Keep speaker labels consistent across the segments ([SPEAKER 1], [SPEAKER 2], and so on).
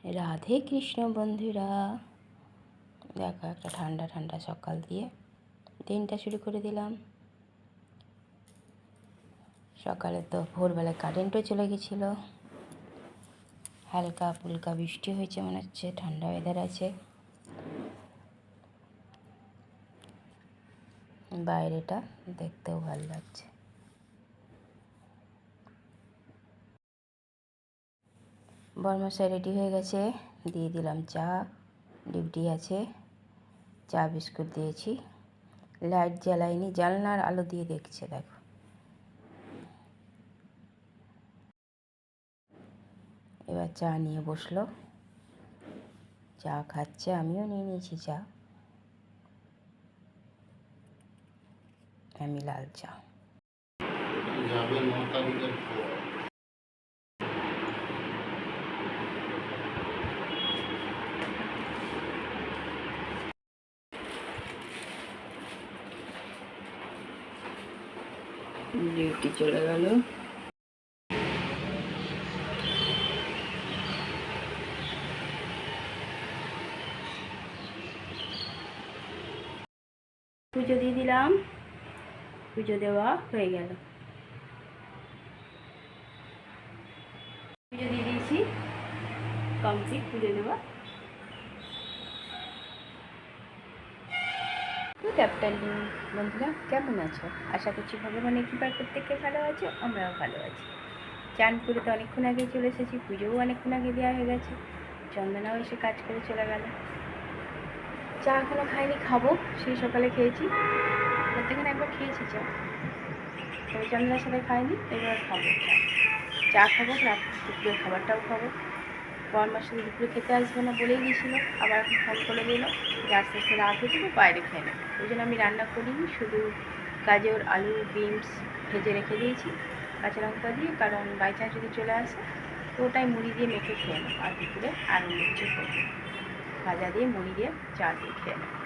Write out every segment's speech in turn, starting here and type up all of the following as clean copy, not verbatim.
[SPEAKER 1] রাধে কৃষ্ণ বন্ধুরা, দেখো একটা ঠান্ডা ঠান্ডা সকাল দিয়ে দিনটা শুরু করে দিলাম। সকালে তো ভোরবেলায় কারেন্টও চলে গেছিলো, হালকা ফুলকা বৃষ্টি হয়েছে মনে হচ্ছে, ঠান্ডা ওয়েদার আছে। বাইরেটা দেখতেও ভালো লাগছে। বরমশাই রেডি হয়ে গেছে, দিয়ে দিলাম চা, ডিউটি আছে। চা বিস্কুট দিয়েছি, লাইট জ্বালাইনি, জানলার আলো দিয়ে দেখছে। দেখো এবার চা নিয়ে বসলো, চা খাচ্ছে, আমিও নিয়ে নিয়েছি চা। আমি লাল চা। ডিউটি চলে গেল। পুজো দিয়ে দিলাম, পুজো দেওয়া হয়ে গেল। পুজো দিয়ে দিয়েছি, কমপ্লিট পুজো দেওয়া। গুড আফটারনুন বন্ধুরা, কেমন আছো? আশা করছি ভগবানের কৃপায় প্রত্যেকে ভালো আছো, আমরাও ভালো আছি। চান করে তো অনেকক্ষণ আগেই চলে এসেছি, পুজোও অনেকক্ষণ আগে দেওয়া হয়ে গেছে। চন্দনাও এসে কাজ করে চলে গেল। চা এখনও খাইনি, খাবো। সেই সকালে খেয়েছি, প্রত্যেকদিন একবার খেয়েছি চা, তবে চন্দনার সাথে খাইনি, এবার খাবো চা। চা খাবো, রাত দুপুরের খাবারটাও খাবো। বরমার সাথে দুপুরে খেতে আসবে না বলেই দিয়েছিল, আবার এখন ফোন করে দিল যে আস্তে আস্তে রাত হয়ে যাবে, বাইরে খেয়ে নেবে। ওই জন্য আমি রান্না করিনি, শুধু গাজর আলু বিনস ভেজে রেখে দিয়েছি কাঁচা লঙ্কা দিয়ে, কারণ বাই চান্স যদি চলে আসে তো ওটাই মুড়ি দিয়ে মেখে খেয়ে নেবো। আর দুপুরে আলু মির্চি করবো, ভাজা দিয়ে মুড়ি দিয়ে চা দিয়ে খেয়ে নেবো।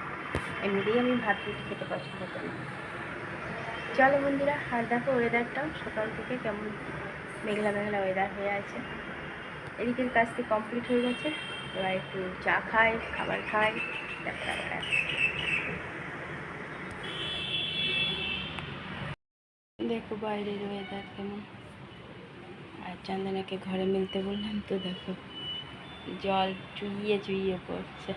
[SPEAKER 1] এমনিতেই আমি ভাত রুটি খেতে পছন্দ করি। চলো বন্ধুরা, আর দেখো ওয়েদারটাও সকাল থেকে কেমন মেঘলা মেঘলা ওয়েদার হয়ে আছে। এদিকের কাজটি কমপ্লিট হয়ে গেছে, এবার একটু চা খাই, খাবার খাই, তারপরে আবার দেখো বাইরের ওয়েদার কেমন। আর চন্দনাকে ঘরে মিলতে বললাম তো দেখো জল চুইয়ে চুইয়ে পড়ছে।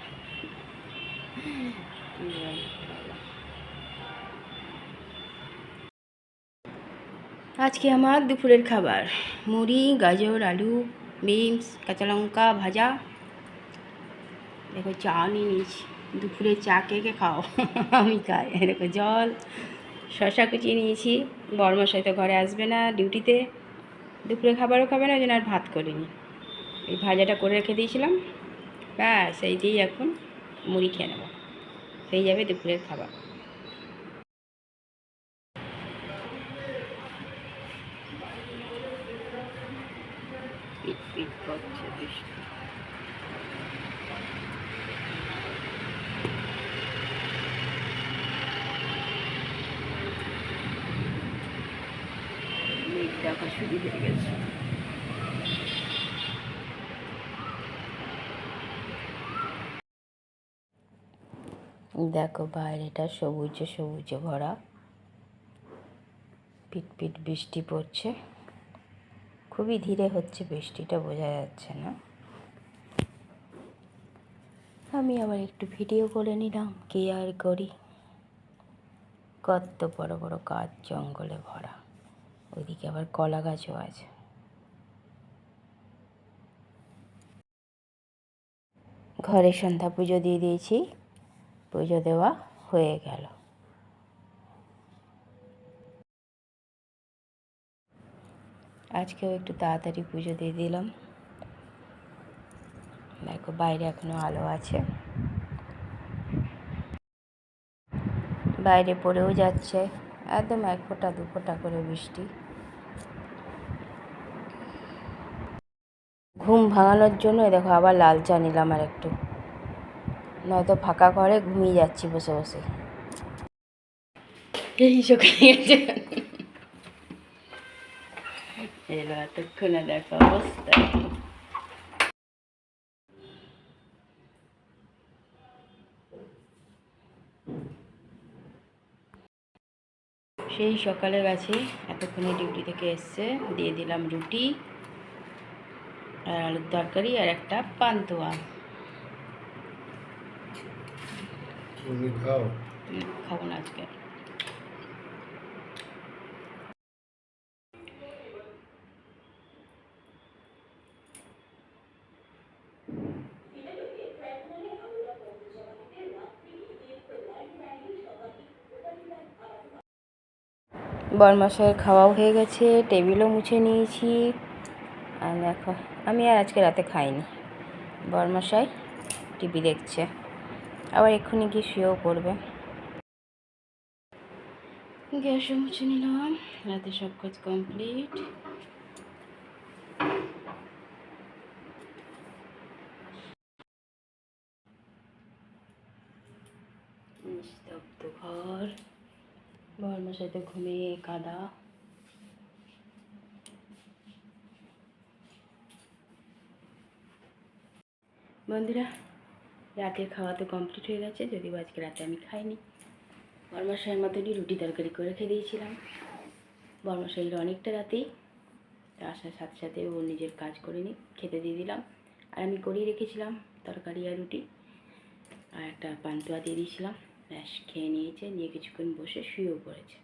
[SPEAKER 1] আজকে আমার দুপুরের খাবার মুড়ি, গাজর আলু বিনস কাঁচা লঙ্কা ভাজা। দেখো চা নিয়ে নিয়েছি, দুপুরে চা কে কে খাও? আমি খাই। দেখো জল, শশা কুচিয়ে নিয়েছি। বরমার সাথে ঘরে আসবে না, ডিউটিতে, দুপুরে খাবারও খাবে না, ওই জন্য আর ভাত করিনি। এই ভাজাটা করে রেখে দিয়েছিলাম, ব্যাস এই দিয়েই এখন মুড়ি খেয়ে নেবো, হয়ে যাবে দুপুরের খাবার। পিট পিট করছে বৃষ্টি। মেঘ দেখা শুরু হয়ে গেছে। দেখো বাইরেটা সবুজে সবুজে ভরা, পিট পিট বৃষ্টি পড়ছে, খুবই ধীরে হচ্ছে বৃষ্টিটা, বোঝা যাচ্ছে না। আমি আবার একটু ভিডিও করে নিলাম, কি আর করি। কত বড় বড় গাছ জঙ্গলে ভরা, ওইদিকে আবার কলা গাছও আছে। ঘরে সন্ধ্যা পুজো দিয়ে দিয়েছি, পুজো দেওয়া হয়ে গেল। আজকেও একটু তাড়াতাড়ি পুজো দিয়ে দিলাম। দেখো বাইরে এখনো আলো আছে, বাইরে পড়েও যাচ্ছে একদম এক ফোঁটা দু ফোঁটা করে বৃষ্টি। ঘুম ভাঙানোর জন্য দেখো আবার লাল চা নিলাম আর একটু, নয়তো ফাঁকা ঘরে ঘুমিয়ে যাচ্ছি বসে বসে। এই সকালে গেছে এলো এতক্ষণে, দেখো অবস্থা। সেই সকালে গেছে, এতক্ষণে ডিউটি থেকে এসছে, দিয়ে দিলাম রুটি আর আলুর তরকারি আর একটা পান্তুয়া। খাবো না আজকে। বরমশাইয়ের খাওয়াও হয়ে গেছে, টেবিলও মুছে নিয়েছি। আর দেখো আমি আর আজকে রাতে খাইনি। বরমশাই টিভি দেখছে, আবার এক্ষুনি গিয়ে শুয়েও পড়বে। গ্যাসও মুছে নিলাম, রাতে সব কাজ কমপ্লিট। নিস্তব্ধ ঘর, বরমশাই তো ঘুমিয়ে কাদা। বন্ধুরা, রাতের খাওয়া তো কমপ্লিট হয়ে গেছে, যদিও আজকে রাতে আমি খাইনি। বরমশাইয়ের মতনই রুটি তরকারি করে রেখে দিয়েছিলাম। বরমশাইয়ের অনেকটা রাতেই, আসার সাথে সাথে ও নিজের কাজ করে নি, খেতে দিয়ে দিলাম। আর আমি করেই রেখেছিলাম তরকারি আর রুটি, আর একটা পান্তুয়া দিয়ে দিয়েছিলাম। ব্যাস খেয়ে নিয়েছে, নিয়ে কিছুক্ষণ বসে শুয়েও পড়েছে।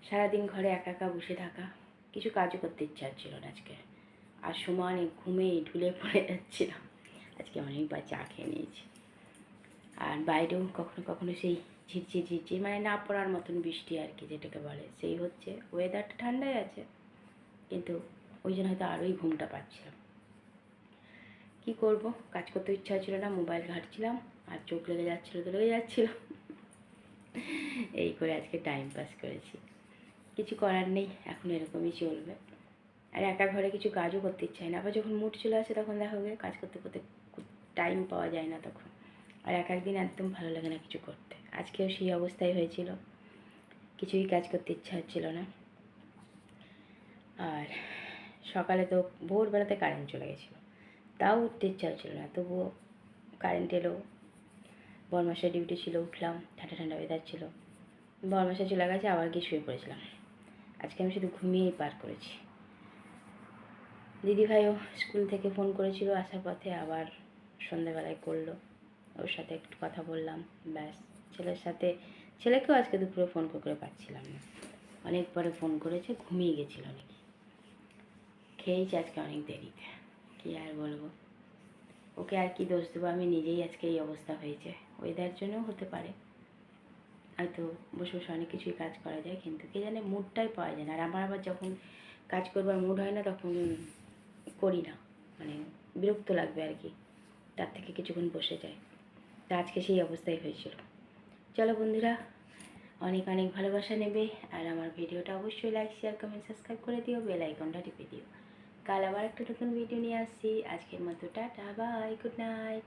[SPEAKER 1] সারাদিন ঘরে একা একা বসে থাকা, কিছু কাজও করতে ইচ্ছা হচ্ছিল না আজকে। আর সমানে ঘুমে ঢুলে পড়ে যাচ্ছিলাম। আজকে অনেকবার চা খেয়ে নিয়েছি। আর বাইরেও কখনো কখনো সেই ঝিরঝির ঝিরঝির, মানে না পড়ার মতন বৃষ্টি আর কি, যেটাকে বলে সেই হচ্ছে। ওয়েদারটা ঠান্ডাই আছে, কিন্তু ওই জন্য হয়তো আরোই ঘুমটা পাচ্ছিলাম। কী করব, কাজ করতে ইচ্ছা হচ্ছিল না, মোবাইল ঘাঁটছিলাম আর চোখ লেগে যাচ্ছিলো তো লেগে যাচ্ছিলো। এই করে আজকে টাইম পাস করেছি। কিছু করার নেই, এখন এরকমই চলবে। আর একা ঘরে কিছু কাজও করতে ইচ্ছা হয় না। আবার যখন মুড চলে আসে তখন দেখা যায় কাজ করতে করতে টাইম পাওয়া যায় না তখন। আর এক একদিন একদম ভালো লাগে না কিছু করতে। আজকেও সেই অবস্থাই হয়েছিল, কিছুই কাজ করতে ইচ্ছা হচ্ছিল না। আর সকালে তো ভোরবেলাতে কারেন্ট চলে গেছিলো, তাও উঠতে ইচ্ছা হচ্ছিলো না, তবুও কারেন্ট এলো। বরমাসের ডিউটি ছিল, উঠলাম, ঠান্ডা ঠান্ডা ওয়েদার ছিল। বরমাসে চলে গেছে, আবার গিয়ে শুয়ে পড়েছিলাম। আজকে আমি শুধু ঘুমিয়েই পার করেছি। দিদিভাইও স্কুল থেকে ফোন করেছিল আসার পথে, আবার সন্ধ্যাবেলায় করলো, ওর সাথে একটু কথা বললাম, ব্যাস। ছেলেকেও আজকে দুপুরে ফোন করে পাচ্ছিলাম না, অনেক পরে ফোন করেছে, ঘুমিয়ে গেছিল নাকি। খেয়েছি আজকে অনেক দেরিতে, কী আর বলবো, ওকে আর কি দোষ দেবো, আমি নিজেই আজকে এই অবস্থা হয়েছে। ওয়েদার জন্যও হতে পারে, হয়তো বসে বসে অনেক কিছুই কাজ করা যায়, কিন্তু কে জানে মুডটাই পাওয়া যায় না। আর আমার আবার যখন কাজ করবার মুড হয় না তখন করি না, মানে বিরক্ত লাগবে আর কি, তার থেকে কিছুক্ষণ বসে যায়। তা আজকে সেই অবস্থাই হয়েছিল। চলো বন্ধুরা, অনেক অনেক ভালোবাসা নেবে, আর আমার ভিডিওটা অবশ্যই লাইক শেয়ার কমেন্ট সাবস্ক্রাইব করে দিও, বেল আইকনটা টিপে দিও। কাল আবার একটা নতুন ভিডিও নিয়ে আসছি। আজকের মতো টাটা, বাই, গুড নাইট।